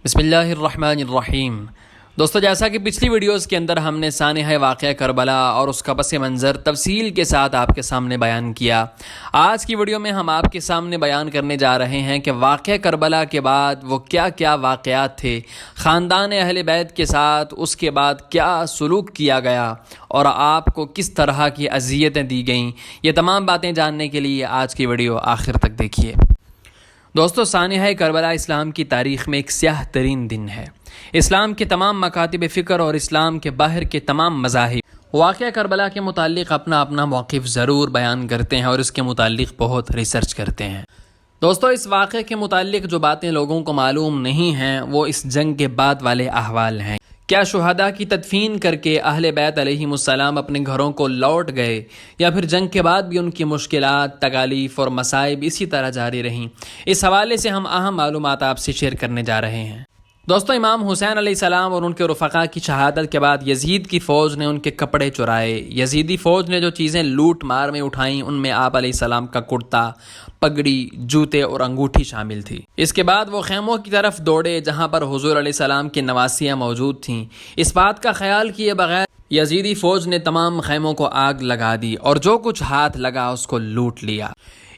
بسم اللہ الرحمن الرحیم۔ دوستو، جیسا کہ پچھلی ویڈیوز کے اندر ہم نے سانحہ واقعہ کربلا اور اس کا پس منظر تفصیل کے ساتھ آپ کے سامنے بیان کیا، آج کی ویڈیو میں ہم آپ کے سامنے بیان کرنے جا رہے ہیں کہ واقعہ کربلا کے بعد وہ کیا کیا واقعات تھے، خاندان اہل بیت کے ساتھ اس کے بعد کیا سلوک کیا گیا اور آپ کو کس طرح کی اذیتیں دی گئیں۔ یہ تمام باتیں جاننے کے لیے آج کی ویڈیو آخر تک دیکھیے۔ دوستو، سانحہ کربلا اسلام کی تاریخ میں ایک سیاہ ترین دن ہے۔ اسلام کے تمام مکاتب فکر اور اسلام کے باہر کے تمام مذاہب واقعہ کربلا کے متعلق اپنا اپنا موقف ضرور بیان کرتے ہیں اور اس کے متعلق بہت ریسرچ کرتے ہیں۔ دوستو، اس واقعے کے متعلق جو باتیں لوگوں کو معلوم نہیں ہیں وہ اس جنگ کے بعد والے احوال ہیں۔ کیا شہداء کی تدفین کر کے اہل بیت علیہم السلام اپنے گھروں کو لوٹ گئے، یا پھر جنگ کے بعد بھی ان کی مشکلات، تکالیف اور مصائب اسی طرح جاری رہیں؟ اس حوالے سے ہم اہم معلومات آپ سے شیئر کرنے جا رہے ہیں۔ دوستو، امام حسین علیہ السلام اور ان کے رفقا کی شہادت کے بعد یزید کی فوج نے ان کے کپڑے چرائے۔ یزیدی فوج نے جو چیزیں لوٹ مار میں اٹھائیں ان میں آپ علیہ السلام کا کرتا، پگڑی، جوتے اور انگوٹھی شامل تھی۔ اس کے بعد وہ خیموں کی طرف دوڑے جہاں پر حضور علیہ السلام کی نواسیاں موجود تھیں۔ اس بات کا خیال کیے بغیر یزیدی فوج نے تمام خیموں کو آگ لگا دی اور جو کچھ ہاتھ لگا اس کو لوٹ لیا۔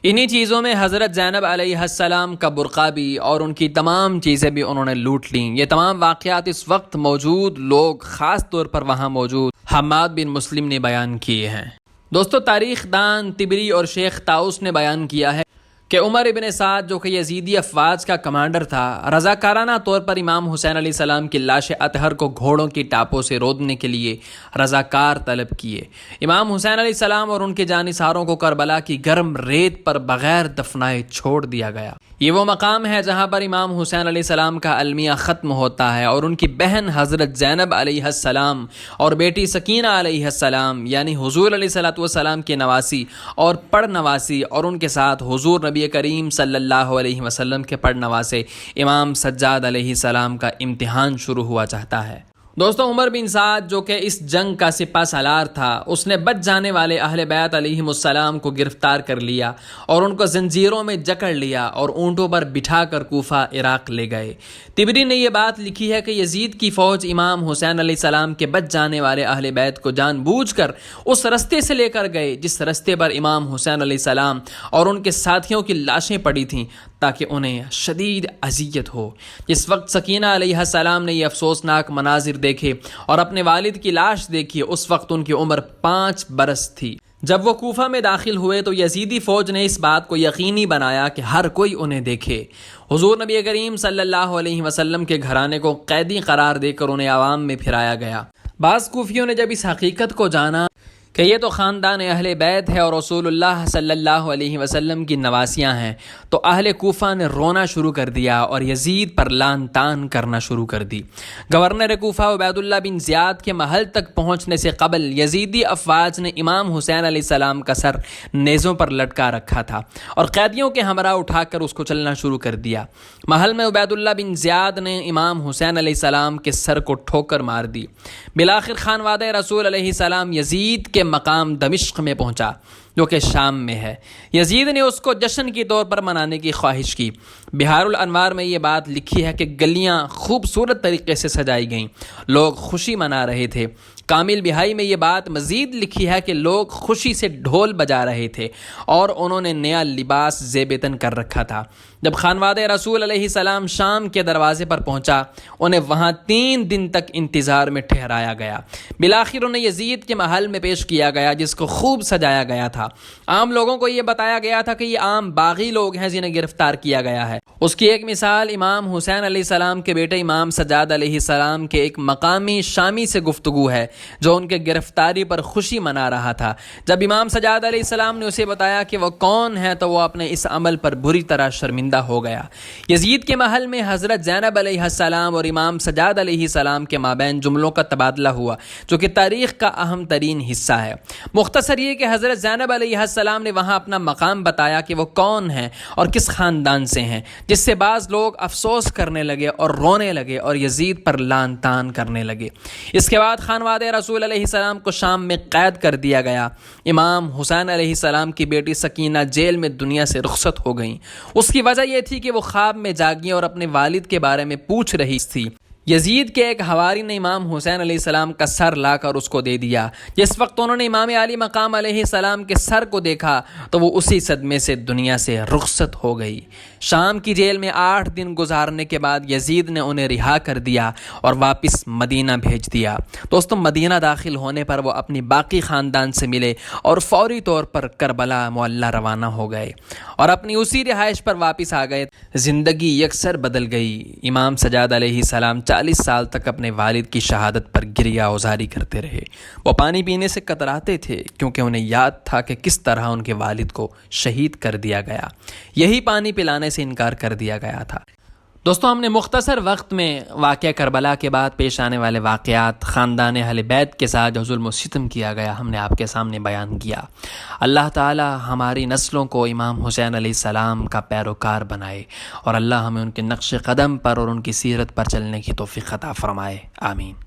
انہی چیزوں میں حضرت زینب علیہ السلام کا برقع بھی اور ان کی تمام چیزیں بھی انہوں نے لوٹ لیں۔ یہ تمام واقعات اس وقت موجود لوگ، خاص طور پر وہاں موجود حماد بن مسلم نے بیان کیے ہیں۔ دوستو، تاریخ دان طبری اور شیخ طاؤس نے بیان کیا ہے کہ عمر ابن سعد، جو کہ یزیدی افواج کا کمانڈر تھا، رضاکارانہ طور پر امام حسین علیہ السلام کی لاش اطہر کو گھوڑوں کی ٹاپوں سے رودنے کے لیے رضاکار طلب کیے۔ امام حسین علیہ السلام اور ان کے جانثاروں کو کربلا کی گرم ریت پر بغیر دفنائے چھوڑ دیا گیا۔ یہ وہ مقام ہے جہاں پر امام حسین علیہ السلام کا المیہ ختم ہوتا ہے اور ان کی بہن حضرت زینب علیہ السلام اور بیٹی سکینہ علیہ السلام، یعنی حضور علیہ السلام کے نواسی اور پڑ نواسی، اور ان کے ساتھ حضور نبی کریم صلی اللہ علیہ وسلم کے پڑ نواسے امام سجاد علیہ السلام کا امتحان شروع ہوا چاہتا ہے۔ دوستو، عمر بن سعد، جو کہ اس جنگ کا سپہ سالار تھا، اس نے بچ جانے والے اہل بیت علیہم السلام کو گرفتار کر لیا اور ان کو زنجیروں میں جکڑ لیا اور اونٹوں پر بٹھا کر کوفہ عراق لے گئے۔ طبری نے یہ بات لکھی ہے کہ یزید کی فوج امام حسین علیہ السلام کے بچ جانے والے اہل بیت کو جان بوجھ کر اس رستے سے لے کر گئے جس رستے پر امام حسین علیہ السلام اور ان کے ساتھیوں کی لاشیں پڑی تھیں، تاکہ انہیں شدید اذیت ہو۔ جس وقت سکینہ علیہ السلام نے یہ افسوسناک مناظر دیکھے اور اپنے والد کی لاش دیکھی، اس وقت ان کی عمر 5 برس تھی۔ جب وہ کوفہ میں داخل ہوئے تو یزیدی فوج نے اس بات کو یقینی بنایا کہ ہر کوئی انہیں دیکھے۔ حضور نبی کریم صلی اللہ علیہ وسلم کے گھرانے کو قیدی قرار دے کر انہیں عوام میں پھرایا گیا۔ بعض کوفیوں نے جب اس حقیقت کو جانا کہ یہ تو خاندان اہل بیت ہے اور رسول اللہ صلی اللہ علیہ وسلم کی نواسیاں ہیں، تو اہل کوفہ نے رونا شروع کر دیا اور یزید پر لعن طعن کرنا شروع کر دی۔ گورنر کوفہ عبید اللہ بن زیاد کے محل تک پہنچنے سے قبل یزیدی افواج نے امام حسین علیہ السلام کا سر نیزوں پر لٹکا رکھا تھا اور قیدیوں کے ہمراہ اٹھا کر اس کو چلنا شروع کر دیا۔ محل میں عبید اللہ بن زیاد نے امام حسین علیہ السلام کے سر کو ٹھوکر مار دی۔ بالآخر خانوادہ رسول علیہ السلام یزید کے مقام دمشق میں پہنچا، جو کہ شام میں ہے۔ یزید نے اس کو جشن کے طور پر منانے کی خواہش کی۔ بہار الانوار میں یہ بات لکھی ہے کہ گلیاں خوبصورت طریقے سے سجائی گئیں، لوگ خوشی منا رہے تھے۔ کامل بہائی میں یہ بات مزید لکھی ہے کہ لوگ خوشی سے ڈھول بجا رہے تھے اور انہوں نے نیا لباس زیب تن کر رکھا تھا۔ جب خانوادہ رسول علیہ السلام شام کے دروازے پر پہنچا، انہیں وہاں 3 دن تک انتظار میں ٹھہرایا گیا۔ بالآخر انہیں یزید کے محل میں پیش کیا گیا جس کو خوب سجایا گیا تھا۔ عام لوگوں کو یہ بتایا گیا تھا کہ یہ عام باغی لوگ ہیں جنہیں گرفتار کیا گیا ہے۔ اس کی ایک مثال امام حسین علیہ السلام کے بیٹے امام سجاد علیہ السلام کے ایک مقامی شامی سے گفتگو ہے جو ان کے گرفتاری پر خوشی منا رہا تھا۔ جب امام سجاد علیہ السلام نے اسے بتایا کہ وہ کون ہے تو وہ اپنے اس عمل پر بری طرح شرمندہ ہو گیا۔ یزید کے محل میں حضرت زینب علیہ السلام اور امام سجاد علیہ السلام کے مابین جملوں کا تبادلہ ہوا، جو کہ تاریخ کا اہم ترین حصہ ہے۔ مختصر یہ کہ حضرت زینب علیہ السلام نے وہاں اپنا مقام بتایا کہ وہ کون ہیں اور کس خاندان سے ہیں، جس سے بعض لوگ افسوس کرنے لگے اور رونے لگے اور یزید پر لعن طعن کرنے لگے۔ اس کے بعد خانواد رسول علیہ السلام کو شام میں قید کر دیا گیا۔ امام حسین علیہ السلام کی بیٹی سکینہ جیل میں دنیا سے رخصت ہو گئیں۔ اس کی وجہ یہ تھی کہ وہ خواب میں جاگیں اور اپنے والد کے بارے میں پوچھ رہی تھی۔ یزید کے ایک حواری نے امام حسین علیہ السلام کا سر لا کر اس کو دے دیا۔ جس وقت انہوں نے امام علی مقام علیہ السلام کے سر کو دیکھا تو وہ اسی صدمے سے دنیا سے رخصت ہو گئی۔ شام کی جیل میں 8 دن گزارنے کے بعد یزید نے انہیں رہا کر دیا اور واپس مدینہ بھیج دیا۔ دوستوں، مدینہ داخل ہونے پر وہ اپنی باقی خاندان سے ملے اور فوری طور پر کربلا معلیٰ روانہ ہو گئے اور اپنی اسی رہائش پر واپس آ گئے۔ زندگی یکسر بدل گئی۔ امام سجاد علیہ السلام 40 سال تک اپنے والد کی شہادت پر گریہ اوزاری کرتے رہے۔ وہ پانی پینے سے کتراتے تھے کیونکہ انہیں یاد تھا کہ کس طرح ان کے والد کو شہید کر دیا گیا، یہی پانی پلانے سے انکار کر دیا گیا تھا۔ دوستوں، ہم نے مختصر وقت میں واقعہ کربلا کے بعد پیش آنے والے واقعات، خاندان اہل بیت کے ساتھ جو ظلم و ستم کیا گیا، ہم نے آپ کے سامنے بیان کیا۔ اللہ تعالی ہماری نسلوں کو امام حسین علیہ السلام کا پیروکار بنائے اور اللہ ہمیں ان کے نقش قدم پر اور ان کی سیرت پر چلنے کی توفیق عطا فرمائے۔ آمین۔